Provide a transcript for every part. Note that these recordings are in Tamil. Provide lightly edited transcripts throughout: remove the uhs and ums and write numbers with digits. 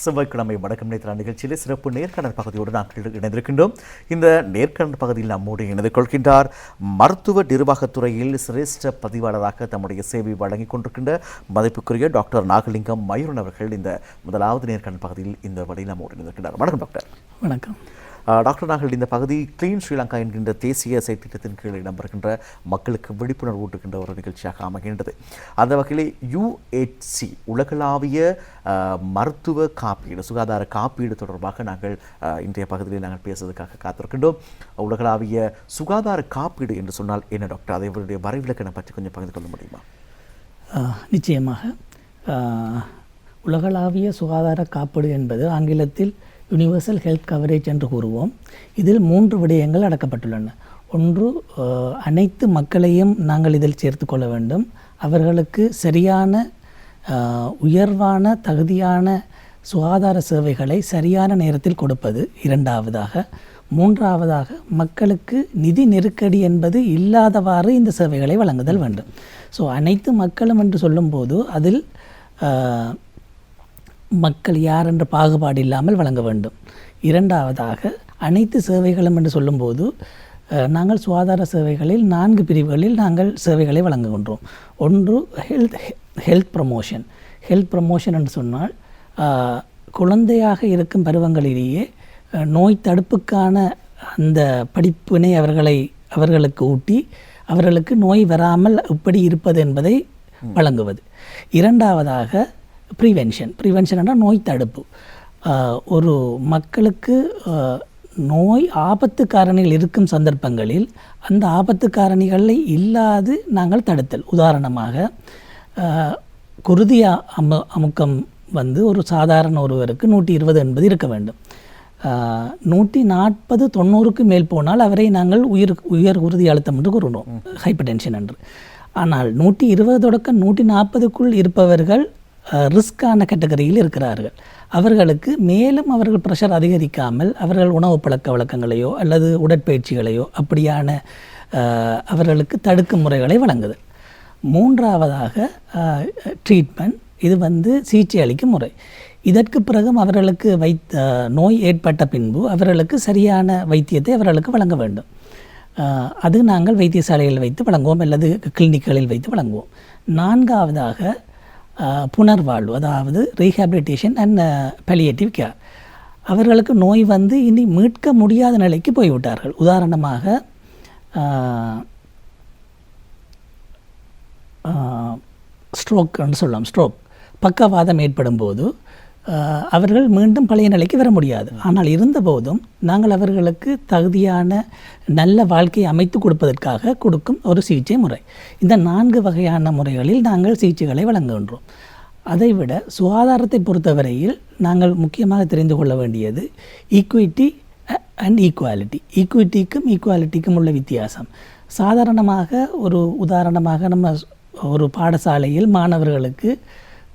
செவ்வாய்க்கிழமை வணக்கம் நேற்று நிகழ்ச்சியில் சிறப்பு நேர்காணல் பகுதியோடு நாங்கள் இணைந்திருக்கின்றோம். இந்த நேர்காணல் பகுதியில் நம்மோடு இணைந்து கொள்கின்றார் மருத்துவ நிர்வாகத்துறையில் சிரேஷ்ட பதிவாளராக தம்முடைய சேவை வழங்கிக் கொண்டிருக்கின்ற மதிப்புக்குரிய டாக்டர் நாகலிங்கம் மயூரன் அவர்கள் இந்த முதலாவது நேர்காணல் பகுதியில் இந்த வழியில் நம்மோடு இணைந்திருக்கின்றார். வணக்கம் டாக்டர். வணக்கம் டாக்டர். நாங்கள் இந்த பகுதி கிளீன் ஸ்ரீலங்கா என்கின்ற தேசிய செயற்திட்டத்தின் கீழ் இடம்பெறுகின்ற மக்களுக்கு விழிப்புணர்வு ஊட்டுகின்ற ஒரு நிகழ்ச்சியாக அமைகின்றது. அந்த வகையில் UHC உலகளாவிய மருத்துவ காப்பீடு சுகாதார காப்பீடு தொடர்பாக நாங்கள் இன்றைய பகுதியில் நாங்கள் பேசுவதற்காக காத்திருக்கின்றோம். உலகளாவிய சுகாதார காப்பீடு என்று சொன்னால் என்ன டாக்டர்? அதனுடைய வரைவிலக்கணம் பற்றி கொஞ்சம் பகிர்ந்து கொள்ள முடியுமா? நிச்சயமாக. உலகளாவிய சுகாதார காப்பீடு என்பது ஆங்கிலத்தில் யூனிவர்சல் ஹெல்த் கவரேஜ் என்று கூறுவோம். இதில் 3 விடயங்கள் அடக்கப்பட்டுள்ளன. ஒன்று, அனைத்து மக்களையும் நாங்கள் இதில் சேர்த்து கொள்ள வேண்டும். அவர்களுக்கு சரியான உயர்வான தகுதியான சுகாதார சேவைகளை சரியான நேரத்தில் கொடுப்பது. இரண்டாவதாக, மூன்றாவதாக மக்களுக்கு நிதி நெருக்கடி என்பது இல்லாதவாறு இந்த சேவைகளை வழங்குதல் வேண்டும். ஸோ அனைத்து மக்களும் என்று சொல்லும்போது அதில் மக்கள் யார் என்ற பாகுபாடு இல்லாமல் வழங்க வேண்டும். இரண்டாவதாக, அனைத்து சேவைகளும் என்று சொல்லும்போது நாங்கள் சுகாதார சேவைகளில் 4 பிரிவுகளில் நாங்கள் சேவைகளை வழங்குகின்றோம். ஒன்று ஹெல்த் ப்ரமோஷன். ஹெல்த் ப்ரமோஷன் என்று சொன்னால் குழந்தையாக இருக்கும் பருவங்களிலேயே நோய் தடுப்புக்கான அந்த படிப்பினை அவர்களுக்கு ஊட்டி அவர்களுக்கு நோய் வராமல் எப்படி இருப்பது என்பதை வழங்குவது. இரண்டாவதாக ப்ரிவென்ஷன் என்றால் நோய் தடுப்பு. ஒரு மக்களுக்கு நோய் ஆபத்து காரணிகள் இருக்கும் சந்தர்ப்பங்களில் அந்த ஆபத்து காரணிகளை இல்லாது நாங்கள் தடுத்தல். உதாரணமாக, குருதி அமுக்கம் ஒரு சாதாரண ஒருவருக்கு 120 என்பது இருக்க வேண்டும். 140-90க்கு மேல் போனால் அவரை நாங்கள் உயர் குருதி அழுத்தம் என்று கூறுகிறோம், ஹைப்பர் டென்ஷன் என்று. ஆனால் 120 தொடக்கம் 140க்குள் இருப்பவர்கள் ரிஸ்கான கேட்டகரியில் இருக்கிறார்கள். அவர்களுக்கு மேலும் அவர்கள் ப்ரெஷர் அதிகரிக்காமல் அவர்கள் உணவு பழக்க வழக்கங்களையோ அல்லது உடற்பயிற்சிகளையோ அப்படியான அவர்களுக்கு தடுக்கும் முறைகளை வழங்குதல். மூன்றாவதாக ட்ரீட்மெண்ட். இது சிகிச்சை அளிக்கும் முறை. இதற்கு பிறகும் அவர்களுக்கு நோய் ஏற்பட்ட பின்பு அவர்களுக்கு சரியான வைத்தியத்தை அவர்களுக்கு வழங்க வேண்டும். அது நாங்கள் வைத்தியசாலையில் வைத்து வழங்குவோம் அல்லது கிளினிக்குகளில் வைத்து வழங்குவோம். நான்காவதாக புனர்வாழ்வு, அதாவது ரீஹாபிலிட்டேஷன் அண்ட் பாலியேட்டிவ் கேர். அவர்களுக்கு நோய் இனி மீட்க முடியாத நிலைக்கு போய்விட்டார்கள். உதாரணமாக ஸ்ட்ரோக் என்று சொல்லலாம். ஸ்ட்ரோக் பக்கவாதம் ஏற்படும் போது அவர்கள் மீண்டும் பழைய நிலைக்கு வர முடியாது. ஆனால் இருந்தபோதும் நாங்கள் அவர்களுக்கு தகுதியான நல்ல வாழ்க்கையை அமைத்து கொடுப்பதற்காக கொடுக்கும் ஒரு சிகிச்சை முறை. இந்த 4 வகையான முறைகளில் நாங்கள் சிகிச்சைகளை வழங்குகின்றோம். அதைவிட சுகாதாரத்தை பொறுத்தவரையில் நாங்கள் முக்கியமாக தெரிந்து கொள்ள வேண்டியது ஈக்விட்டி அண்ட் ஈக்குவாலிட்டி. ஈக்விட்டிக்கும் ஈக்குவாலிட்டிக்கும் உள்ள வித்தியாசம். சாதாரணமாக உதாரணமாக நம்ம ஒரு பாடசாலையில் மாணவர்களுக்கு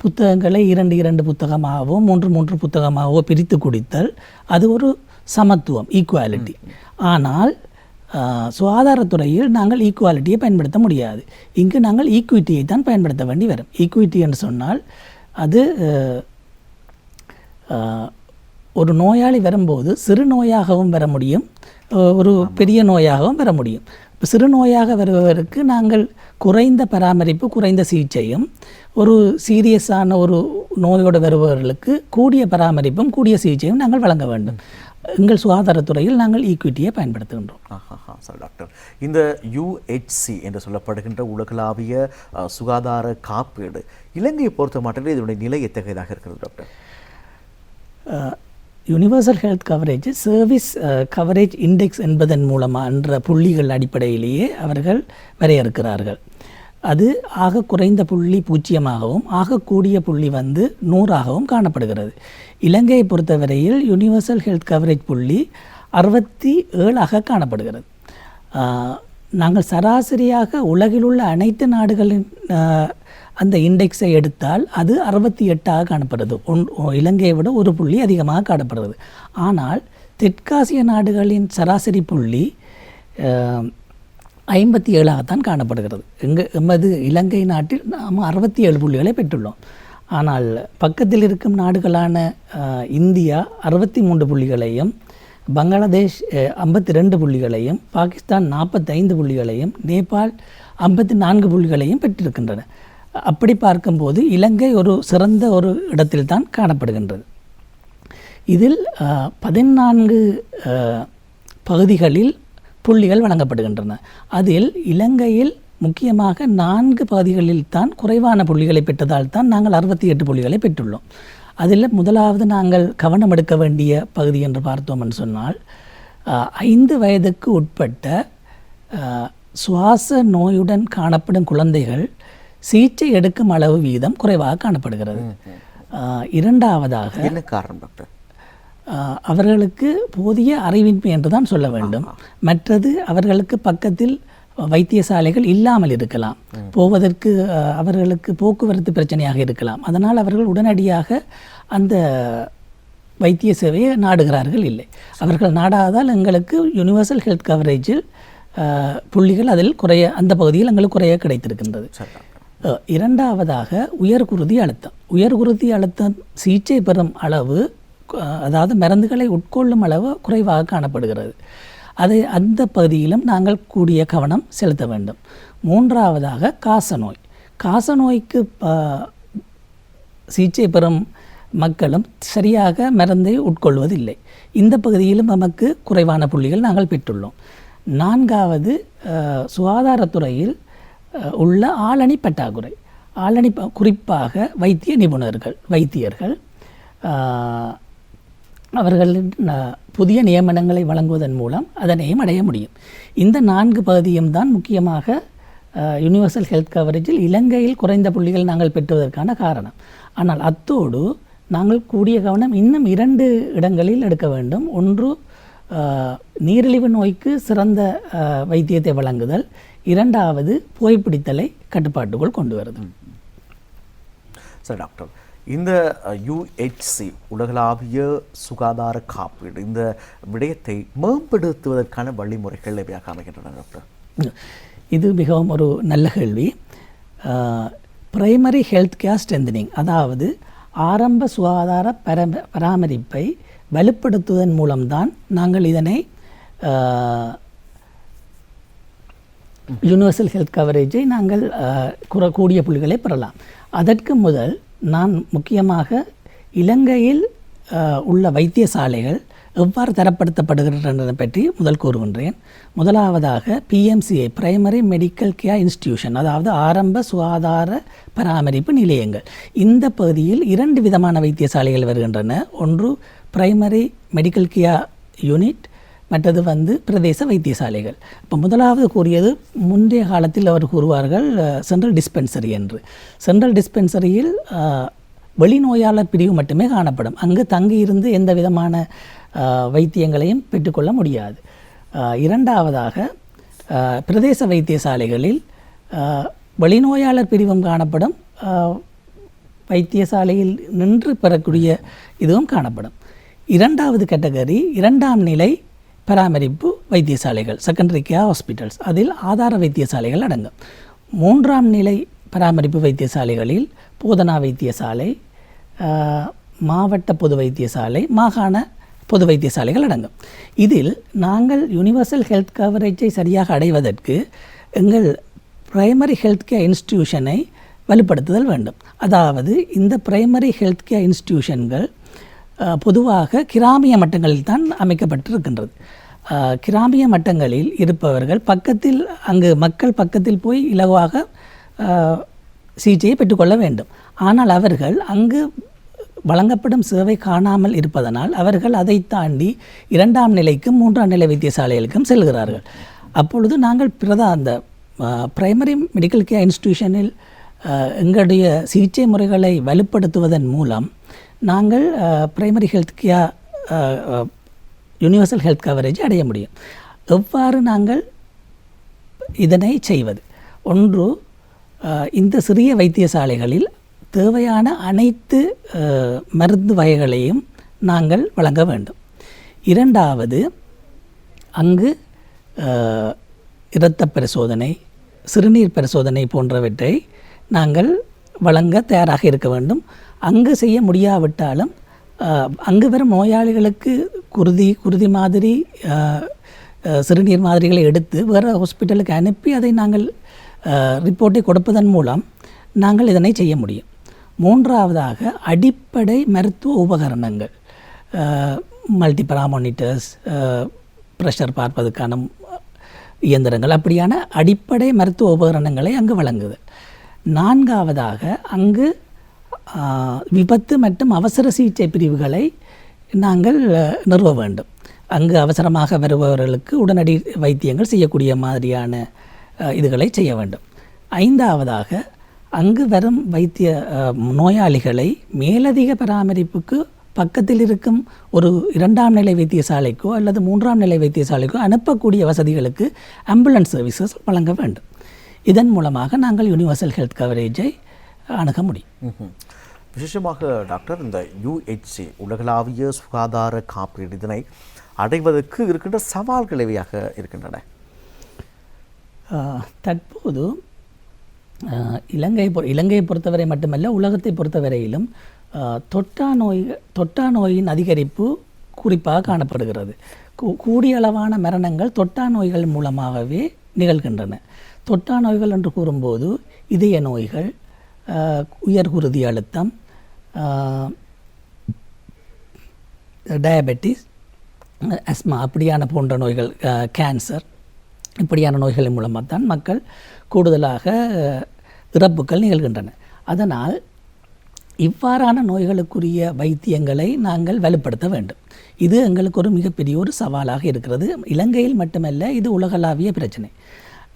புத்தகங்களை 2 புத்தகமாகவோ 3 புத்தகமாகவோ பிரித்து கொடுத்தல், அது ஒரு சமத்துவம், ஈக்குவாலிட்டி. ஆனால் சுகாதாரத்துறையில் நாங்கள் ஈக்குவாலிட்டியை பயன்படுத்த முடியாது. இங்கு நாங்கள் ஈக்விட்டியை தான் பயன்படுத்த வேண்டி வரும். ஈக்விட்டி என்று சொன்னால் அது ஒரு நோயாளி வரும்போது சிறு நோயாகவும் வர முடியும், ஒரு பெரிய நோயாகவும் வர முடியும். இப்போ சிறு நோயாக வருபவருக்கு நாங்கள் குறைந்த பராமரிப்பு, குறைந்த சிகிச்சையும், ஒரு சீரியஸான ஒரு நோயோடு வருபவர்களுக்கு கூடிய பராமரிப்பும் கூடிய சிகிச்சையும் நாங்கள் வழங்க வேண்டும். எங்கள் சுகாதாரத்துறையில் நாங்கள் ஈக்விட்டியை பயன்படுத்துகின்றோம். சார் டாக்டர், இந்த UHC என்று சொல்லப்படுகின்ற உலகளாவிய சுகாதார காப்பீடு இலங்கையை பொறுத்த மாட்டில் இதனுடைய நிலை எத்தகையதாக இருக்கிறது doctor? Universal health coverage service coverage index என்பதன் மூலமாக என்ற புள்ளிகள் அடிப்படையிலேயே அவர்கள் வரையறுக்கிறார்கள். அது ஆக குறைந்த புள்ளி 0ஆகவும் ஆகக்கூடிய புள்ளி 100ஆகவும் காணப்படுகிறது. இலங்கையை பொறுத்தவரையில் யூனிவர்சல் ஹெல்த் கவரேஜ் புள்ளி 67ஆக காணப்படுகிறது. நாங்கள் சராசரியாக உலகில் உள்ள அனைத்து நாடுகளின் அந்த இண்டெக்ஸை எடுத்தால் அது 68ஆக காணப்படுறது. இலங்கையை விட ஒரு புள்ளி அதிகமாக காணப்படுறது. ஆனால் தெற்காசிய நாடுகளின் சராசரி புள்ளி 57ஆகத்தான் காணப்படுகிறது. எமது இலங்கை நாட்டில் நாம் 67 புள்ளிகளை பெற்றுள்ளோம். ஆனால் பக்கத்தில் இருக்கும் நாடுகளான இந்தியா 63 புள்ளிகளையும், பங்களாதேஷ் 52 புள்ளிகளையும், பாகிஸ்தான் 45 புள்ளிகளையும், நேபாள் 54 புள்ளிகளையும் பெற்றிருக்கின்றன. அப்படி பார்க்கும்போது இலங்கை ஒரு சிறந்த ஒரு இடத்தில்தான் காணப்படுகின்றது. இதில் 14 பகுதிகளில் புள்ளிகள் வழங்கப்படுகின்றன. அதில் இலங்கையில் முக்கியமாக 4 பகுதிகளில் தான் குறைவான புள்ளிகளை பெற்றதால் தான் நாங்கள் 68 புள்ளிகளை பெற்றுள்ளோம். அதில் முதலாவது நாங்கள் கவனம் எடுக்க வேண்டிய பகுதி என்று பார்த்தோம் என்று சொன்னால் 5 வயதுக்கு உட்பட்ட சுவாச நோயுடன் காணப்படும் குழந்தைகள் சிகிச்சை எடுக்கும் அளவு வீதம் குறைவாக காணப்படுகிறது. இரண்டாவதாக என்ன காரணம் டாக்டர்? அவர்களுக்கு போதிய அறிவின்மை என்று தான் சொல்ல வேண்டும். மற்றது அவர்களுக்கு பக்கத்தில் வைத்தியசாலைகள் இல்லாமல் இருக்கலாம், போவதற்கு அவர்களுக்கு போக்குவரத்து பிரச்சனையாக இருக்கலாம். அதனால் அவர்கள் உடனடியாக அந்த வைத்திய சேவையை நாடுகிறார்கள் இல்லை. அவர்கள் நாடாதால் எங்களுக்கு யூனிவர்சல் ஹெல்த் கவரேஜில் புள்ளிகள் அதில் குறைய, அந்த பகுதியில் எங்களுக்கு குறைய கிடைத்திருக்கின்றது. இரண்டாவதாக உயர்குருதி அழுத்தம். உயர்குருதி அழுத்தம் சிகிச்சை பெறும் அளவு, அதாவது மருந்துகளை உட்கொள்ளும் அளவு குறைவாக காணப்படுகிறது. அந்த பகுதியிலும் நாங்கள் கூடிய கவனம் செலுத்த வேண்டும். மூன்றாவதாக காசநோய். காசநோய்க்கு சிகிச்சை பெறும் மக்களும் சரியாக மருந்தை உட்கொள்வதில்லை. இந்த பகுதியிலும் நமக்கு குறைவான புள்ளிகள் நாங்கள் பெற்றுள்ளோம். நான்காவது, சுகாதாரத்துறையில் உள்ள ஆளணி பற்றாக்குறை. ஆளணி குறிப்பாக வைத்திய நிபுணர்கள், வைத்தியர்கள் அவர்களின் புதிய நியமனங்களை வழங்குவதன் மூலம் அதனையும் அடைய முடியும். இந்த 4 பகுதியும் தான் முக்கியமாக யூனிவர்சல் ஹெல்த் கவரேஜில் இலங்கையில் குறைந்த புள்ளிகள் நாங்கள் பெற்றுவதற்கான காரணம். ஆனால் அத்தோடு நாங்கள் கூடிய கவனம் இன்னும் 2 இடங்களில் எடுக்க வேண்டும். ஒன்று, நீரிழிவு நோய்க்கு சிறந்த வைத்தியத்தை வழங்குதல். இரண்டாவது, புகைப்பிடித்தலை கட்டுப்பாட்டுக்குள் கொண்டு வருது. சரி டாக்டர், இந்த யுஹெச்சி உலகளாவிய சுகாதார காப்பீடு இந்த விடயத்தை மேம்படுத்துவதற்கான வழிமுறைகள் எவையாக அமைகின்றன டாக்டர்? இது மிகவும் ஒரு நல்ல கேள்வி. பிரைமரி ஹெல்த் கேர் ஸ்ட்ரென்தனிங், அதாவது ஆரம்ப சுகாதார பராமரிப்பை வலுப்படுத்துவதன் மூலம்தான் நாங்கள் இதனை யூனிவர்சல் ஹெல்த் கவரேஜை நாங்கள் கூடிய புள்ளிகளை பெறலாம். அதற்கு முதல் நான் முக்கியமாக இலங்கையில் உள்ள வைத்தியசாலைகள் எவ்வாறு தரப்படுத்தப்படுகின்றன பற்றி முதல் கூறுகின்றேன். முதலாவதாக PMCI, primary medical care institution, அதாவது ஆரம்ப சுகாதார பராமரிப்பு நிலையங்கள். இந்த பகுதியில் 2 விதமான வைத்தியசாலைகள் வருகின்றன. ஒன்று பிரைமரி மெடிக்கல் கேர் யூனிட், மற்றது பிரதேச வைத்தியசாலைகள். இப்போ முதலாவது கூறியது, முந்தைய காலத்தில் அவர் கூறுவார்கள் சென்ட்ரல் டிஸ்பென்சரி என்று. சென்ட்ரல் டிஸ்பென்சரியில் வெளிநோயாளர் பிரிவு மட்டுமே காணப்படும். அங்கு தங்கியிருந்து எந்த விதமான வைத்தியங்களையும் பெற்றுக்கொள்ள முடியாது. இரண்டாவதாக பிரதேச வைத்தியசாலைகளில் வெளிநோயாளர் பிரிவும் காணப்படும், வைத்தியசாலையில் நின்று பெறக்கூடிய இதுவும் காணப்படும். இரண்டாவது கேட்டகரி 2ஆம் நிலை பராமரிப்பு வைத்தியசாலைகள், செகண்டரி கேர் ஹாஸ்பிட்டல்ஸ். அதில் ஆதார வைத்தியசாலைகள் அடங்கும். 3ஆம் நிலை பராமரிப்பு வைத்தியசாலைகளில் போதனா வைத்தியசாலை, மாவட்ட பொது வைத்தியசாலை, மாகாண பொது வைத்தியசாலைகள் அடங்கும். இதில் நாங்கள் யூனிவர்சல் ஹெல்த் கவரேஜை சரியாக அடைவதற்கு எங்கள் பிரைமரி ஹெல்த் கேர் இன்ஸ்டிடியூஷனை வலுப்படுத்துதல் வேண்டும். அதாவது இந்த பிரைமரி ஹெல்த் கேர் இன்ஸ்டிடியூஷன்கள் பொதுவாக கிராமிய மட்டங்களில் தான் அமைக்கப்பட்டிருக்கின்றது. கிராமிய மட்டங்களில் இருப்பவர்கள் பக்கத்தில், அங்கு மக்கள் பக்கத்தில் போய் இலவாக சிகிச்சையை பெற்றுக்கொள்ள வேண்டும். ஆனால் அவர்கள் அங்கு வழங்கப்படும் சேவை காணாமல் இருப்பதனால் அவர்கள் அதை தாண்டி 2ஆம் நிலைக்கும் 3ஆம் நிலை வைத்தியசாலைகளுக்கும் செல்கிறார்கள். அப்பொழுது நாங்கள் அந்த பிரைமரி மெடிக்கல் கேர் இன்ஸ்டிடியூஷனில் எங்களுடைய சிகிச்சை முறைகளை வலுப்படுத்துவதன் மூலம் நாங்கள் primary health care universal health coverage அடைய முடியும். எவ்வாறு நாங்கள் இதனை செய்வது? ஒன்று, இந்த சிறிய வைத்தியசாலைகளில் தேவையான அனைத்து மருந்து வகைகளையும் நாங்கள் வழங்க வேண்டும். இரண்டாவது, அங்கு இரத்த பரிசோதனை, சிறுநீர் பரிசோதனை போன்றவற்றை நாங்கள் வழங்க தயாராக இருக்க வேண்டும். அங்கு செய்ய முடியாவிட்டாலும் அங்கு வரும் நோயாளிகளுக்கு குருதி மாதிரி சிறுநீர் மாதிரிகளை எடுத்து வேறு ஹாஸ்பிட்டலுக்கு அனுப்பி அதை நாங்கள் ரிப்போர்ட்டை கொடுப்பதன் மூலம் நாங்கள் இதனை செய்ய முடியும். மூன்றாவதாக அடிப்படை மருத்துவ உபகரணங்கள், மல்டி பாராமீட்டர்ஸ், ப்ரெஷர் பார்ப்பதற்கான இயந்திரங்கள், அப்படியான அடிப்படை மருத்துவ உபகரணங்களை அங்கு வழங்குது. நான்காவதாக அங்கு விபத்து மற்றும் அவசர சிகிச்சை பிரிவுகளை நாங்கள் நிறுவ வேண்டும். அங்கு அவசரமாக வருபவர்களுக்கு உடனடி வைத்தியங்கள் செய்யக்கூடிய மாதிரியான இதுகளை செய்ய வேண்டும். ஐந்தாவதாக அங்கு வரும் நோயாளிகளை மேலதிக பராமரிப்புக்கு பக்கத்தில் இருக்கும் ஒரு 2ஆம் நிலை வைத்தியசாலைக்கோ அல்லது 3ஆம் நிலை வைத்தியசாலைக்கோ அனுப்பக்கூடிய வசதிகளுக்கு ஆம்புலன்ஸ் சர்வீசஸ் வழங்க வேண்டும். இதன் மூலமாக நாங்கள் யூனிவர்சல் ஹெல்த் கவரேஜை அணுக முடியும். விசேஷமாக டாக்டர், இந்த UHC உலகளாவிய சுகாதார காப்பீடு இதனை அடைவதற்கு இருக்கின்ற சவால்கள் எவையாக இருக்கின்றன? தற்போது இலங்கையை பொறுத்தவரை மட்டுமல்ல, உலகத்தை பொறுத்தவரையிலும் தொற்றா நோயின் அதிகரிப்பு குறிப்பாக காணப்படுகிறது. கூடிய அளவான மரணங்கள் தொற்றா நோய்கள் மூலமாகவே நிகழ்கின்றன. தொற்றா நோய்கள் என்று கூறும்போது இதய நோய்கள், உயர் குருதி அழுத்தம், டயபெட்டிஸ், அஸ்மா அப்படியான போன்ற நோய்கள், கேன்சர் இப்படியான நோய்களின் மூலமாக தான் மக்கள் கூடுதலாக இறப்புகள் நிகழ்கின்றன. அதனால் இவ்வாறான நோய்களுக்குரிய வைத்தியங்களை நாங்கள் வலுப்படுத்த வேண்டும். இது எங்களுக்கு ஒரு மிகப்பெரிய ஒரு சவாலாக இருக்கிறது. இலங்கையில் மட்டுமல்ல, இது உலகளாவிய பிரச்சனை.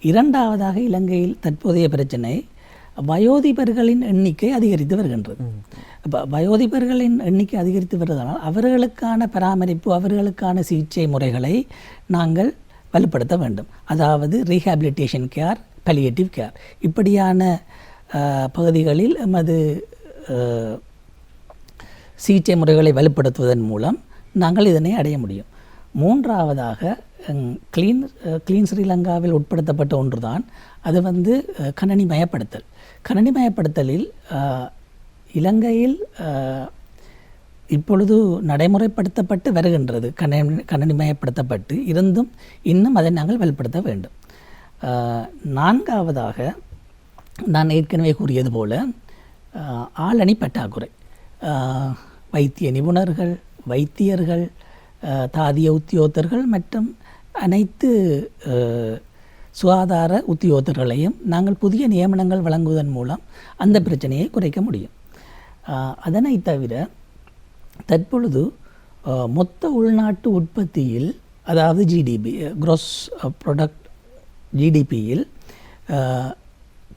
இரண்டாவதாக இலங்கையில் தற்போதைய பிரச்சனை வயோதிபர்களின் எண்ணிக்கை அதிகரித்து வருகின்றது. இப்போ வயோதிபர்களின் எண்ணிக்கை அதிகரித்து வருவதனால் அவர்களுக்கான பராமரிப்பு, அவர்களுக்கான சிகிச்சை முறைகளை நாங்கள் வலுப்படுத்த வேண்டும். அதாவது ரீஹாபிலிட்டேஷன் கேர், பலியேட்டிவ் கேர் இப்படியான பகுதிகளில் எமது சிகிச்சை முறைகளை வலுப்படுத்துவதன் மூலம் நாங்கள் இதனை அடைய முடியும். மூன்றாவதாக கிளீன் ஸ்ரீலங்காவில் உட்படுத்தப்பட்ட ஒன்று தான் அது கணனிமயப்படுத்தல். கணனிமயப்படுத்தலில் இலங்கையில் இப்பொழுது நடைமுறைப்படுத்தப்பட்டு வருகின்றது. கணனிமயப்படுத்தப்பட்டு இருந்தும் இன்னும் அதை நாங்கள் வலுப்படுத்த வேண்டும். நான்காவதாக நான் ஏற்கனவே கூறியது போல ஆளணி பற்றாக்குறை. வைத்திய நிபுணர்கள், வைத்தியர்கள், தாதிய உத்தியோகத்தர்கள் மற்றும் அனைத்து சுகாதார உத்தியோகத்தர்களையும் நாங்கள் புதிய நியமனங்கள் வழங்குவதன் மூலம் அந்த பிரச்சனையை குறைக்க முடியும். அதனை தவிர தற்பொழுது மொத்த உள்நாட்டு உற்பத்தியில், அதாவது ஜிடிபி, க்ரோஸ் ப்ராடக்ட் ஜிடிபியில்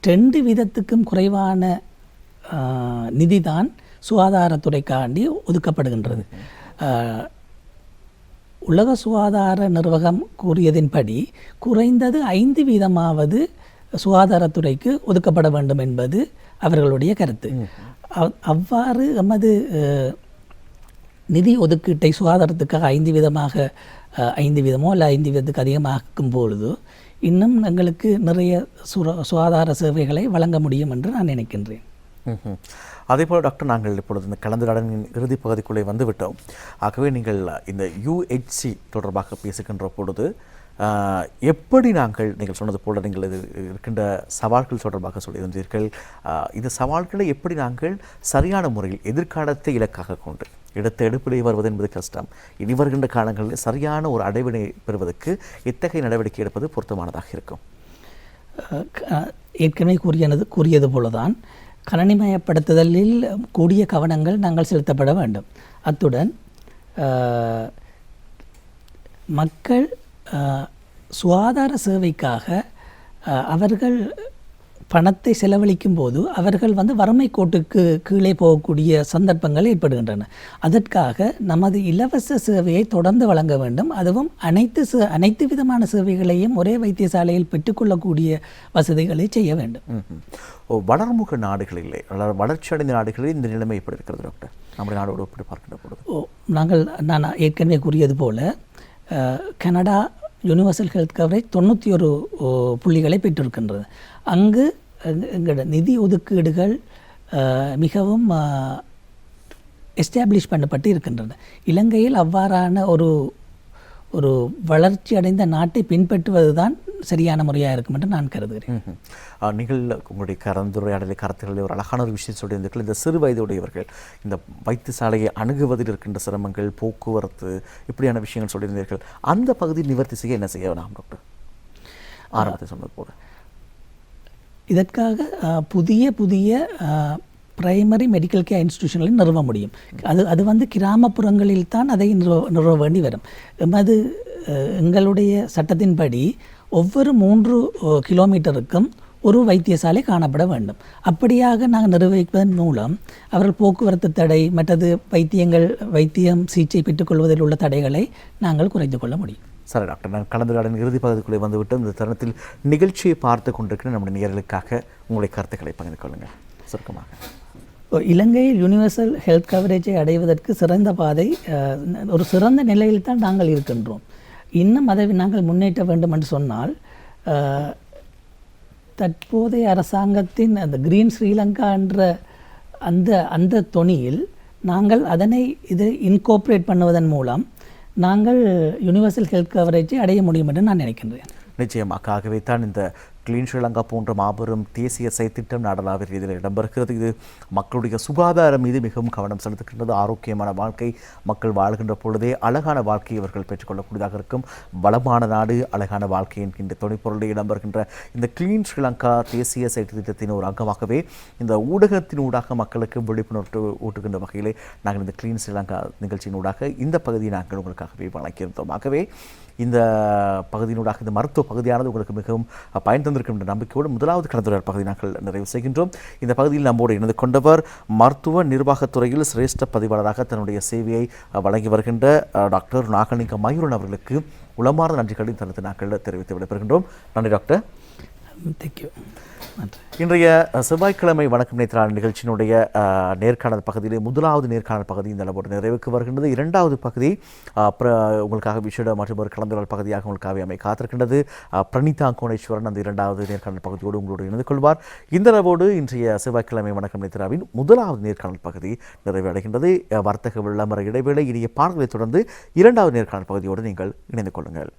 2% குறைவான நிதிதான் சுகாதாரத்துறைக்காண்டி ஒதுக்கப்படுகின்றது. உலக சுகாதார நிறுவனம் கூறியதின்படி குறைந்தது 5% சுகாதாரத்துறைக்கு ஒதுக்கப்பட வேண்டும் என்பது அவர்களுடைய கருத்து. அவ்வாறு எமது நிதி ஒதுக்கீட்டை சுகாதாரத்துக்காக 5% அல்ல 5% அதிகமாக்கும் பொழுது இன்னும் எங்களுக்கு நிறைய சுகாதார சேவைகளை வழங்க முடியும் என்று நான் நினைக்கின்றேன். அதேபோல் டாக்டர், நாங்கள் இப்பொழுது இந்த கலந்துரையாடலின் இறுதி பகுதிக்குள்ளே வந்துவிட்டோம். ஆகவே நீங்கள் இந்த UHC தொடர்பாக பேசுகின்ற பொழுது எப்படி நீங்கள் சொன்னது போல நீங்கள் இது இருக்கின்ற சவால்கள் தொடர்பாக சொல்லியிருந்தீர்கள். இந்த சவால்களை எப்படி நாங்கள் சரியான முறையில் எதிர்காலத்தை இலக்காக கொண்டு எடுத்த எடுப்பிலே வருவது என்பது கஷ்டம். இனி வருகின்ற காலங்களில் சரியான ஒரு அடைவினை பெறுவதற்கு இத்தகைய நடவடிக்கை எடுப்பது பொருத்தமானதாக இருக்கும். ஏற்கனவே கூறியது போலதான் கணனிமயப்படுத்துதலில் கூடிய கவனங்கள் நாங்கள் செலுத்தப்பட வேண்டும். அத்துடன் மக்கள் சுகாதார சேவைக்காக அவர்கள் பணத்தை செலவழிக்கும் போது அவர்கள் வறுமை கோட்டுக்கு கீழே போகக்கூடிய சந்தர்ப்பங்கள் ஏற்படுகின்றன. அதற்காக நமது இலவச சேவையை தொடர்ந்து வழங்க வேண்டும். அதுவும் அனைத்து விதமான சேவைகளையும் ஒரே வைத்தியசாலையில் பெற்றுக்கொள்ளக்கூடிய வசதிகளை செய்ய வேண்டும். வளர்முக நாடுகளிலே, வளர்ச்சியடைந்த நாடுகளில் இந்த நிலைமை எப்படி இருக்கிறது டாக்டர்? நம்முடைய நாடோடு எப்படி பார்க்கின்ற பொழுது நான் ஏற்கனவே கூறியது போல கனடா யூனிவர்சல் ஹெல்த் கவரேஜ் 91 புள்ளிகளை பெற்றிருக்கின்றது. அங்கு எங்களோட நிதி ஒதுக்கீடுகள் மிகவும் எஸ்டாப்ளிஷ் பண்ணப்பட்டு இருக்கின்றன. இலங்கையில் அவ்வாறான ஒரு வளர்ச்சி அடைந்த நாட்டை பின்பற்றுவது தான் சரியான முறையாக இருக்கும் என்று நான் கருதுகிறேன். நீங்கள் உங்களுடைய கலந்துரையாடலை கருத்துக்களில் ஒரு அழகான ஒரு விஷயம் சொல்லியிருந்தீர்கள். இந்த சிறு வயதுடையவர்கள் இந்த வைத்தியசாலையை அணுகுவதில் இருக்கின்ற சிரமங்கள், போக்குவரத்து, இப்படியான விஷயங்கள் சொல்லியிருந்தீர்கள். அந்த பகுதியில் நிவர்த்தி செய்ய என்ன செய்ய வேணாம் டாக்டர்? ஆரம்பத்தை சொன்னது போல இதற்காக புதிய பிரைமரி மெடிக்கல் கேர் இன்ஸ்டிடியூஷன்களை நிறுவ முடியும். அது வந்து கிராமப்புறங்களில் தான் அதை நிறுவ வேண்டி வரும். எங்களுடைய சட்டத்தின்படி ஒவ்வொரு 3 கிலோமீட்டருக்கும் ஒரு வைத்தியசாலை காணப்பட வேண்டும். அப்படியாக நாங்கள் நிர்வகிப்பதன் மூலம் அவர்கள் போக்குவரத்து தடை, மற்றது வைத்தியம் சிகிச்சை பெற்றுக்கொள்வதில் உள்ள தடைகளை நாங்கள் குறைத்து கொள்ள முடியும். சரி டாக்டர், நான் கலந்துரையாடலின் இறுதி பகுதிக்குள்ளே வந்துவிட்டோம். இந்த தருணத்தில் நிகழ்ச்சியை பார்த்து கொண்டிருக்கிற நம்முடைய நேயர்களுக்காக உங்களுடைய கருத்துக்களை பகிர்ந்து கொள்ளுங்கள் சுருக்கமாக. இலங்கையில் யூனிவர்சல் ஹெல்த் கவரேஜை அடைவதற்கு சிறந்த பாதை, ஒரு சிறந்த நிலையில் தான் நாங்கள் இருக்கின்றோம். இன்னும் அதை நாங்கள் முன்னேற்ற வேண்டும் என்று சொன்னால் தற்போதைய அரசாங்கத்தின் அந்த கிரீன் ஸ்ரீலங்கா என்ற அந்த தொனியில் நாங்கள் அதனை இன்கோப்ரேட் பண்ணுவதன் மூலம் நாங்கள் யூனிவர்சல் ஹெல்த் கவரேஜை அடைய முடியும் என்று நான் நினைக்கின்றேன். நிச்சயமாக. ஆகவே தான் இந்த கிளீன் ஸ்ரீலங்கா போன்ற மாபெரும் தேசிய செயற்திட்டம் நாடளாவிய ரீதியில் இடம்பெறுகிறது. இது மக்களுடைய சுகாதாரம் மீது மிகவும் கவனம் செலுத்துகின்றது. ஆரோக்கியமான வாழ்க்கை மக்கள் வாழ்கின்ற பொழுதே அழகான வாழ்க்கையை இவர்கள் பெற்றுக்கொள்ளக்கூடியதாக இருக்கும். வளமான நாடு அழகான வாழ்க்கை என்கின்ற துணைப்பொருளில் இடம்பெறுகின்ற இந்த கிளீன் ஸ்ரீலங்கா தேசிய செயற்திட்டத்தின் ஒரு அங்கமாகவே இந்த ஊடகத்தின் ஊடாக மக்களுக்கு விழிப்புணர்வு ஊட்டுகின்ற வகையிலே நாங்கள் இந்த கிளீன் ஸ்ரீலங்கா நிகழ்ச்சியின் ஊடாக இந்த பகுதியை நாங்கள் உங்களுக்காகவே வழங்கியிருந்தோம். ஆகவே இந்த பகுதியினூடாக இந்த மருத்துவ பகுதியானது உங்களுக்கு மிகவும் பயன் தந்திருக்கும் என்ற நம்பிக்கையோடு முதலாவது கலந்துரையாடல் பகுதி நாங்கள் நிறைவு செய்கின்றோம். இந்த பகுதியில் நம்மோடு இணைந்து கொண்டவர் மருத்துவ நிர்வாகத்துறையில் சிரேஷ்ட பதிவாளராக தன்னுடைய சேவையை வழங்கி வருகின்ற டாக்டர் நாகலிங்க மயூரன் அவர்களுக்கு உளமார்ந்த நன்றிகளை தனது நாட்களில் தெரிவித்து விடைபெறுகின்றோம். நன்றி டாக்டர். தேங்க்யூ. இன்றைய செவ்வாய்க்கிழமை வணக்கம் நேத்ரான நிகழ்ச்சியினுடைய நேர்காணல் பகுதியிலே முதலாவது நேர்காணல் பகுதி இந்த அளவோடு நிறைவுக்கு வருகின்றது. இரண்டாவது பகுதி உங்களுக்காக விஷேட மற்றும் ஒரு கலந்துரையாடல் பகுதியாக உங்களுக்காக அமை காத்திருக்கின்றது. பிரணீதா கோணேஸ்வரன் அந்த இரண்டாவது நேர்காணல் பகுதியோடு உங்களோடு இணைந்து கொள்வார். இந்த அளவோடு இன்றைய செவ்வாய்க்கிழமை வணக்கம் நேத்ராவின் முதலாவது நேர்காணல் பகுதி நிறைவடைகின்றது. வர்த்தக விளம்பர இடைவேளை, இனிய பாடல்களை தொடர்ந்து இரண்டாவது நேர்காணல் பகுதியோடு நீங்கள் இணைந்து கொள்ளுங்கள்.